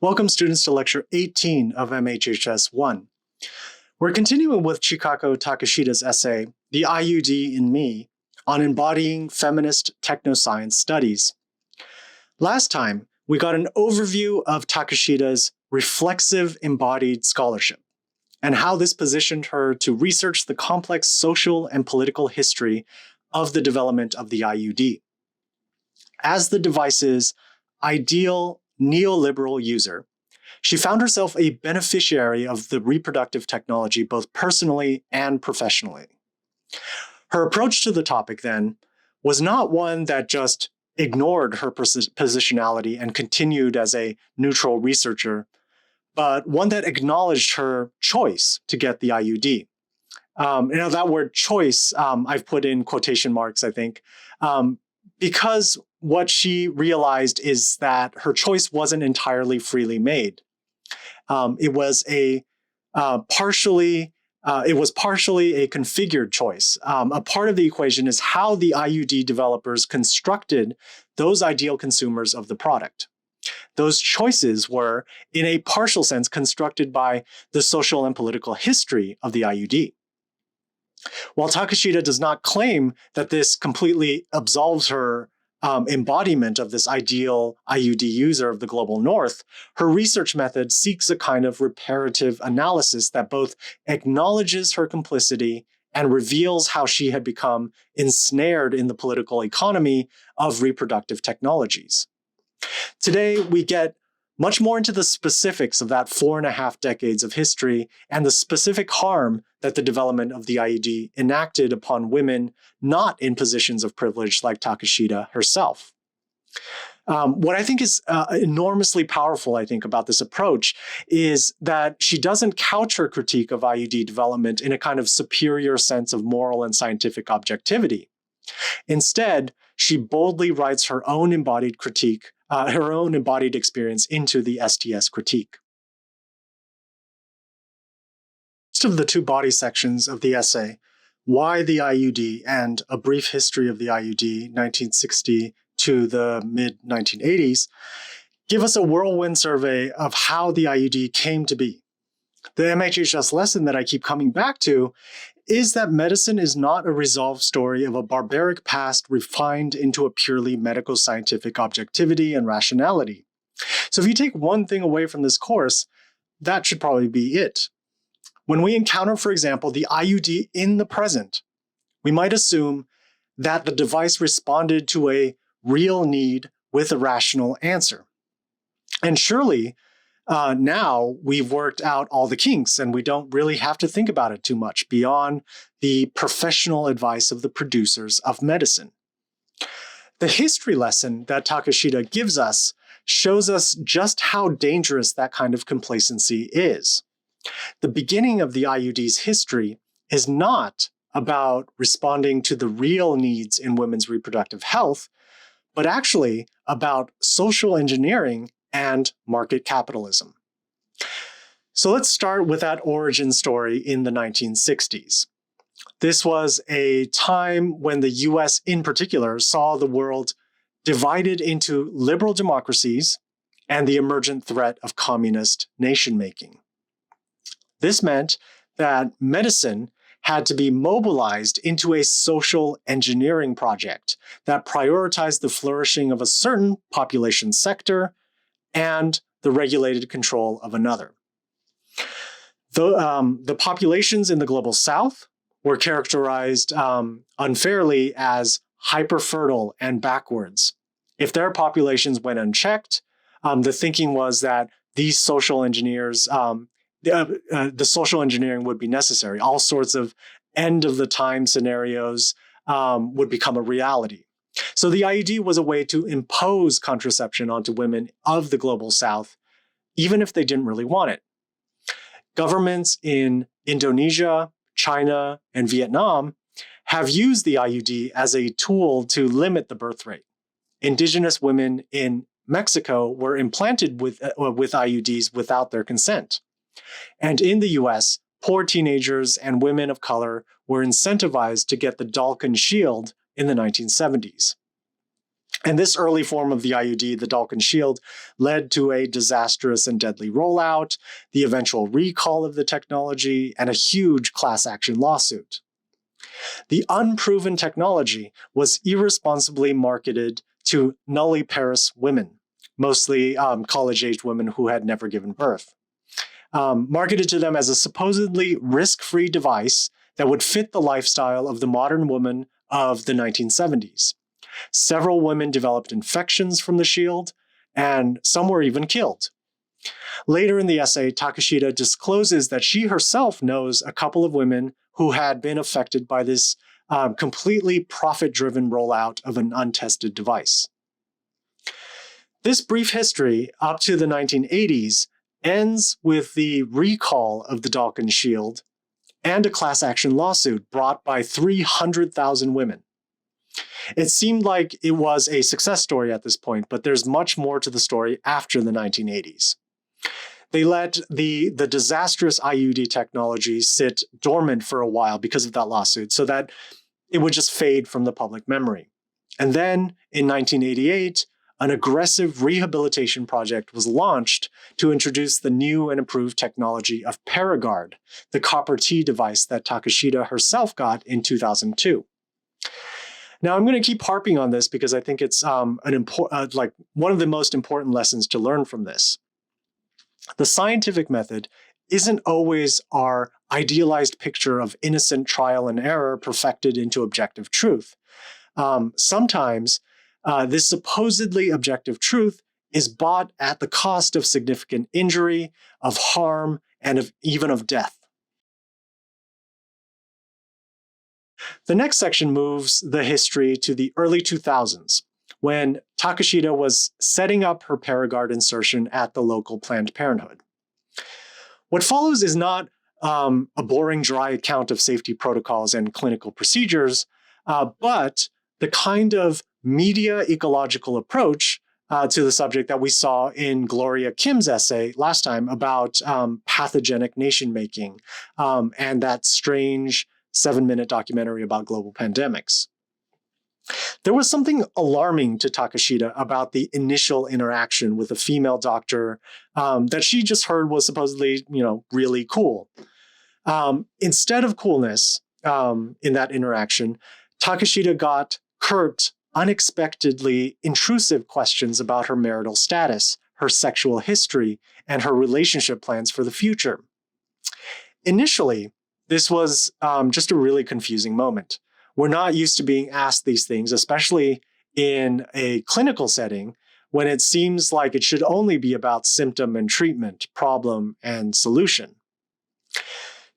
Welcome students to lecture 18 of MHHS 1. We're continuing with Chikako Takeshita's essay, The IUD in Me, on embodying feminist technoscience studies. Last time, we got an overview of Takeshita's reflexive embodied scholarship and how this positioned her to research the complex social and political history of the development of the IUD. As the device's ideal neoliberal user, she found herself a beneficiary of the reproductive technology both personally and professionally. Her approach to the topic, then, was not one that just ignored her positionality and continued as a neutral researcher, but one that acknowledged her choice to get the IUD. That word choice, I've put in quotation marks, I think, because what she realized is that her choice wasn't entirely freely made. It was partially a configured choice. A part of the equation is how the IUD developers constructed those ideal consumers of the product. Those choices were, in a partial sense, constructed by the social and political history of the IUD. While Takeshita does not claim that this completely absolves her embodiment of this ideal IUD user of the global north, her research method seeks a kind of reparative analysis that both acknowledges her complicity and reveals how she had become ensnared in the political economy of reproductive technologies. Today, we get much more into the specifics of that 4.5 decades of history and the specific harm that the development of the IUD enacted upon women not in positions of privilege like Takeshita herself. What I think is enormously powerful, about this approach is that she doesn't couch her critique of IUD development in a kind of superior sense of moral and scientific objectivity. Instead, she boldly writes her own embodied critique, her own embodied experience into the STS critique. Most of the two body sections of the essay, Why the IUD and A Brief History of the IUD, 1960 to the mid-1980s, give us a whirlwind survey of how the IUD came to be. The MHHS lesson that I keep coming back to is that medicine is not a resolved story of a barbaric past refined into a purely medical scientific objectivity and rationality. So if you take one thing away from this course, that should probably be it. When we encounter, for example, the IUD in the present, we might assume that the device responded to a real need with a rational answer. And surely, now we've worked out all the kinks and we don't really have to think about it too much beyond the professional advice of the producers of medicine. The history lesson that Takeshita gives us shows us just how dangerous that kind of complacency is. The beginning of the IUD's history is not about responding to the real needs in women's reproductive health, but actually about social engineering and market capitalism. So let's start with that origin story in the 1960s. This was a time when the US in particular saw the world divided into liberal democracies and the emergent threat of communist nation-making. This meant that medicine had to be mobilized into a social engineering project that prioritized the flourishing of a certain population sector and the regulated control of another. The populations in the global south were characterized unfairly as hyperfertile and backwards. If their populations went unchecked, the thinking was that these social engineers, the social engineering would be necessary. All sorts of end-of-the-time scenarios would become a reality. So the IUD was a way to impose contraception onto women of the global south, even if they didn't really want it. Governments in Indonesia, China, and Vietnam have used the IUD as a tool to limit the birth rate. Indigenous women in Mexico were implanted with IUDs without their consent. And in the US, poor teenagers and women of color were incentivized to get the Dalkin shield in the 1970s. And this early form of the IUD, the Dalkin shield, led to a disastrous and deadly rollout, the eventual recall of the technology, and a huge class action lawsuit. The unproven technology was irresponsibly marketed to nulliparous women, mostly college-aged women who had never given birth. Marketed to them as a supposedly risk-free device that would fit the lifestyle of the modern woman of the 1970s. Several women developed infections from the shield, and some were even killed. Later in the essay, Takeshita discloses that she herself knows a couple of women who had been affected by this completely profit-driven rollout of an untested device. This brief history up to the 1980s ends with the recall of the Dalkin shield and a class action lawsuit brought by 300,000 women. It seemed like it was a success story at this point, but there's much more to the story after the 1980s. They let the disastrous IUD technology sit dormant for a while because of that lawsuit, so that it would just fade from the public memory. And then, in 1988, an aggressive rehabilitation project was launched to introduce the new and improved technology of Paragard, the copper T device that Takeshita herself got in 2002. Now, I'm going to keep harping on this because I think it's one of the most important lessons to learn from this. The scientific method isn't always our idealized picture of innocent trial and error perfected into objective truth. Sometimes this supposedly objective truth is bought at the cost of significant injury, of harm, and even of death. The next section moves the history to the early 2000s, when Takeshita was setting up her Paragard insertion at the local Planned Parenthood. What follows is not a boring, dry account of safety protocols and clinical procedures, but the kind of media ecological approach to the subject that we saw in Gloria Kim's essay last time about pathogenic nation-making and that strange 7-minute documentary about global pandemics. There was something alarming to Takeshita about the initial interaction with a female doctor that she just heard was supposedly, really cool. Instead of coolness in that interaction, Takeshita got curt, unexpectedly intrusive questions about her marital status, her sexual history, and her relationship plans for the future. Initially, this was just a really confusing moment. We're not used to being asked these things, especially in a clinical setting, when it seems like it should only be about symptom and treatment, problem and solution.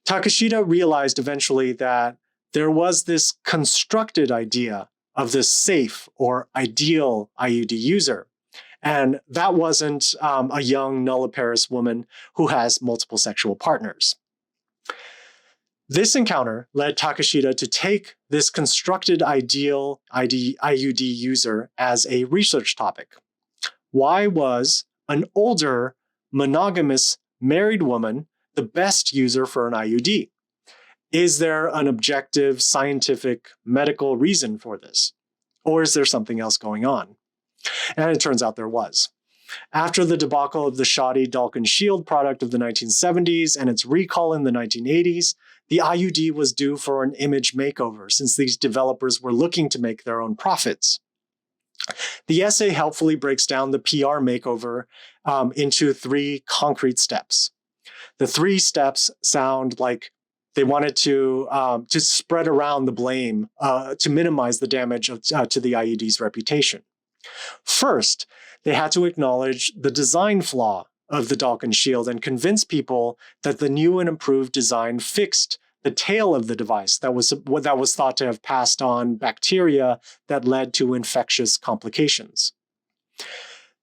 Takeshita realized eventually that there was this constructed idea of this safe or ideal IUD user. And that wasn't a young nulliparous woman who has multiple sexual partners. This encounter led Takeshita to take this constructed ideal IUD user as a research topic. Why was an older, monogamous, married woman the best user for an IUD? Is there an objective, scientific, medical reason for this? Or is there something else going on? And it turns out there was. After the debacle of the shoddy Dalkin shield product of the 1970s and its recall in the 1980s, the IUD was due for an image makeover since these developers were looking to make their own profits. The essay helpfully breaks down the PR makeover into 3 concrete steps. The 3 steps sound like they wanted to spread around the blame to minimize the damage to the IUD's reputation. First, they had to acknowledge the design flaw of the Dalkin shield and convince people that the new and improved design fixed the tail of the device that was thought to have passed on bacteria that led to infectious complications.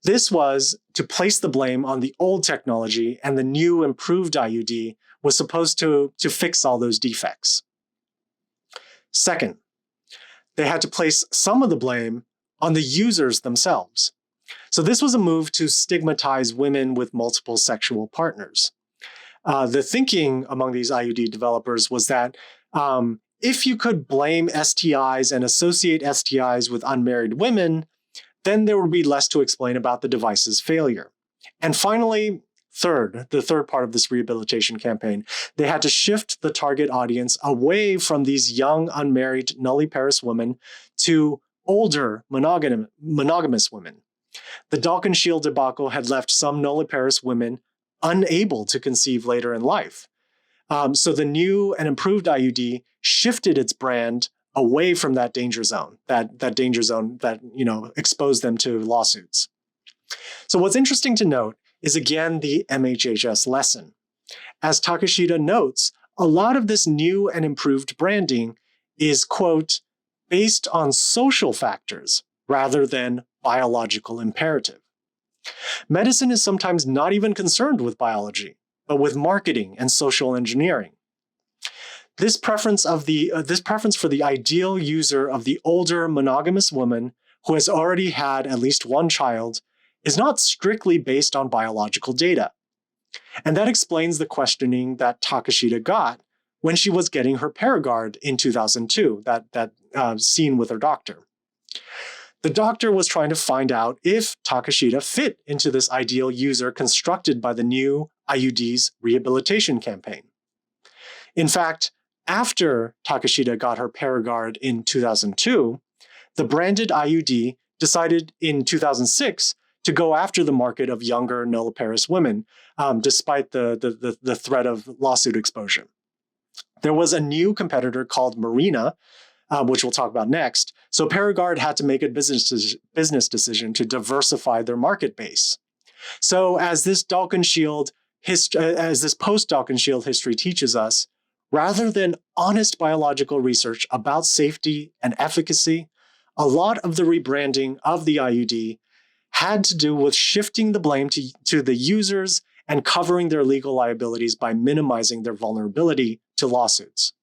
This was to place the blame on the old technology, and the new improved IUD was supposed to fix all those defects. Second, they had to place some of the blame on the users themselves. So this was a move to stigmatize women with multiple sexual partners. The thinking among these IUD developers was that if you could blame STIs and associate STIs with unmarried women, then there would be less to explain about the device's failure. And finally, the third part of this rehabilitation campaign, they had to shift the target audience away from these young, unmarried, nulliparous women to older, monogamous women. The Dalkon Shield debacle had left some nulliparous women unable to conceive later in life. So the new and improved IUD shifted its brand away from that danger zone, that danger zone that exposed them to lawsuits. So what's interesting to note is again the MHHS lesson. As Takeshita notes, a lot of this new and improved branding is, quote, based on social factors rather than biological imperative. Medicine is sometimes not even concerned with biology, but with marketing and social engineering. This preference for the ideal user of the older monogamous woman who has already had at least one child is not strictly based on biological data. And that explains the questioning that Takeshita got when she was getting her Paragard in 2002, that scene with her doctor. The doctor was trying to find out if Takeshita fit into this ideal user constructed by the new IUD's rehabilitation campaign. In fact, after Takeshita got her Paragard in 2002, the branded IUD decided in 2006 to go after the market of younger nulliparous women, despite the threat of lawsuit exposure. There was a new competitor called Mirena, which we'll talk about next. So Paragard had to make a business decision to diversify their market base. So as this post-Dalkon Shield history teaches us, rather than honest biological research about safety and efficacy, a lot of the rebranding of the IUD had to do with shifting the blame to the users and covering their legal liabilities by minimizing their vulnerability to lawsuits.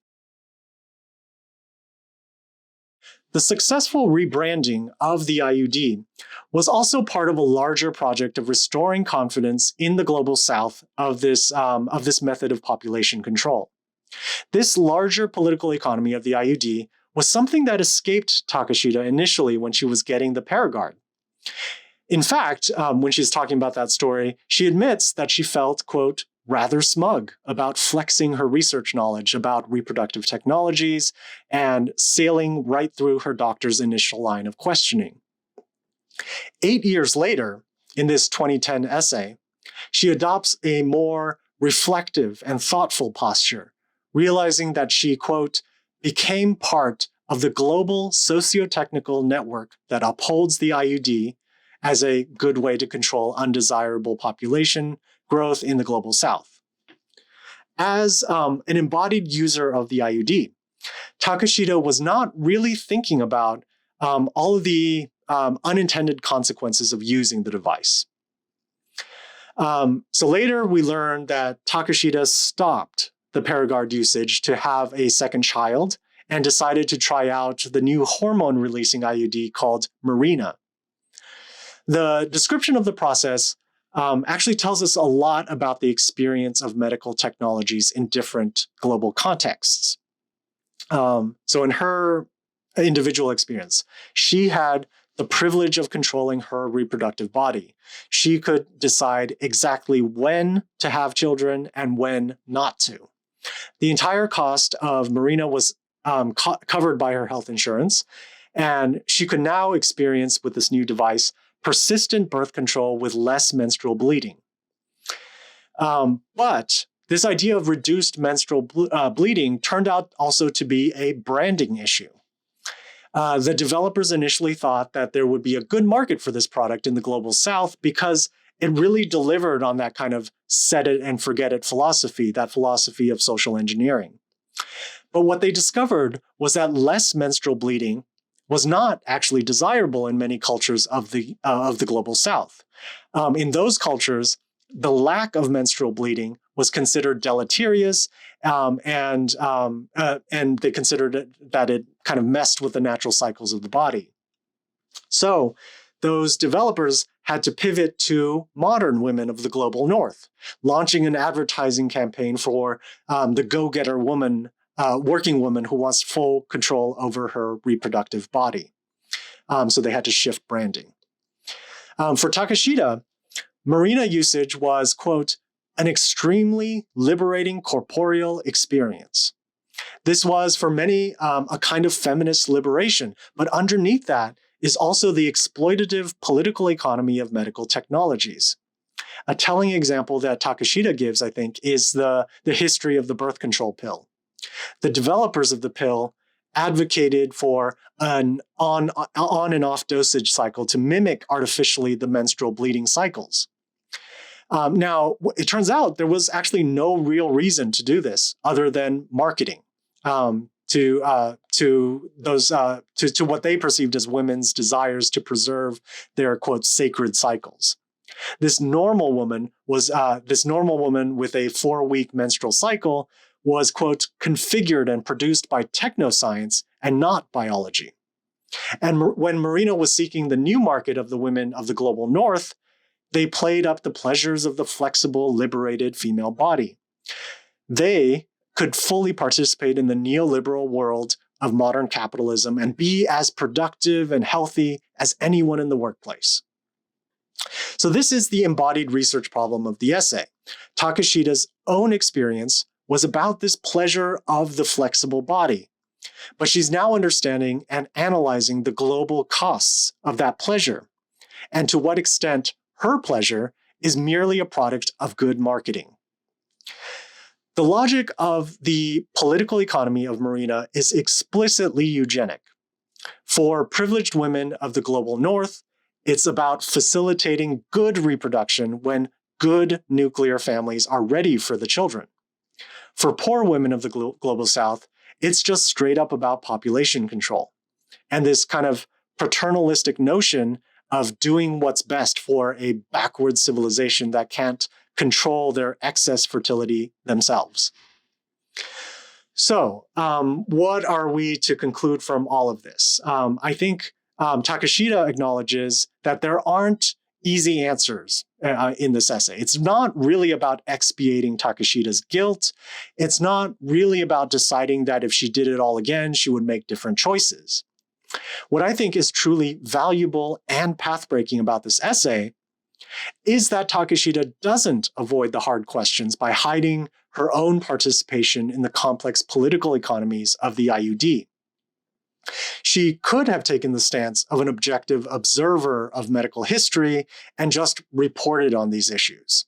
The successful rebranding of the IUD was also part of a larger project of restoring confidence in the global south of this method of population control. This larger political economy of the IUD was something that escaped Takeshita initially when she was getting the Paragard. In fact, when she's talking about that story, she admits that she felt, quote, rather smug about flexing her research knowledge about reproductive technologies and sailing right through her doctor's initial line of questioning. 8 years later, in this 2010 essay, she adopts a more reflective and thoughtful posture, realizing that she, quote, became part of the global socio-technical network that upholds the IUD as a good way to control undesirable population growth in the global south. As an embodied user of the IUD, Takeshita was not really thinking about all of the unintended consequences of using the device. So later we learned that Takeshita stopped the Paragard usage to have a second child and decided to try out the new hormone-releasing IUD called Mirena. The description of the process actually tells us a lot about the experience of medical technologies in different global contexts. So in her individual experience, she had the privilege of controlling her reproductive body. She could decide exactly when to have children and when not to. The entire cost of Mirena was covered by her health insurance, and she could now experience with this new device persistent birth control with less menstrual bleeding. But this idea of reduced menstrual bleeding turned out also to be a branding issue. The developers initially thought that there would be a good market for this product in the global south because it really delivered on that kind of set it and forget it philosophy, that philosophy of social engineering. But what they discovered was that less menstrual bleeding was not actually desirable in many cultures of the global south. In those cultures, the lack of menstrual bleeding was considered deleterious, and they considered that it kind of messed with the natural cycles of the body. So those developers had to pivot to modern women of the global north, launching an advertising campaign for the go-getter woman, working woman who wants full control over her reproductive body. So they had to shift branding. For Takeshita, Marina usage was, quote, an extremely liberating corporeal experience. This was, for many, a kind of feminist liberation, but underneath that is also the exploitative political economy of medical technologies. A telling example that Takeshita gives, I think, is the history of the birth control pill. The developers of the pill advocated for an on and off dosage cycle to mimic artificially the menstrual bleeding cycles. Now, it turns out there was actually no real reason to do this other than marketing to what they perceived as women's desires to preserve their, quote, sacred cycles. This normal woman with a 4-week menstrual cycle was, quote, configured and produced by technoscience and not biology. And when Marina was seeking the new market of the women of the global north, they played up the pleasures of the flexible, liberated female body. They could fully participate in the neoliberal world of modern capitalism and be as productive and healthy as anyone in the workplace. So this is the embodied research problem of the essay. Takeshita's own experience was about this pleasure of the flexible body, but she's now understanding and analyzing the global costs of that pleasure and to what extent her pleasure is merely a product of good marketing. The logic of the political economy of Marina is explicitly eugenic. For privileged women of the global north, it's about facilitating good reproduction when good nuclear families are ready for the children. For poor women of the global south, it's just straight up about population control and this kind of paternalistic notion of doing what's best for a backward civilization that can't control their excess fertility themselves. So, what are we to conclude from all of this? I think Takeshita acknowledges that there aren't easy answers in this essay. It's not really about expiating Takeshita's guilt. It's not really about deciding that if she did it all again, she would make different choices. What I think is truly valuable and path-breaking about this essay is that Takeshita doesn't avoid the hard questions by hiding her own participation in the complex political economies of the IUD. She could have taken the stance of an objective observer of medical history and just reported on these issues.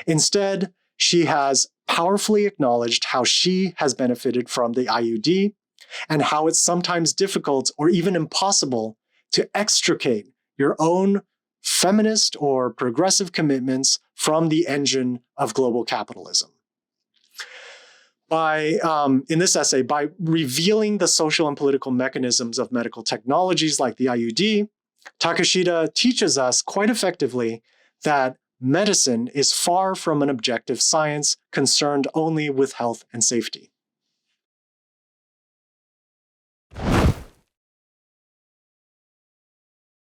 Instead, she has powerfully acknowledged how she has benefited from the IUD and how it's sometimes difficult or even impossible to extricate your own feminist or progressive commitments from the engine of global capitalism. In this essay, by revealing the social and political mechanisms of medical technologies like the IUD, Takeshita teaches us quite effectively that medicine is far from an objective science concerned only with health and safety.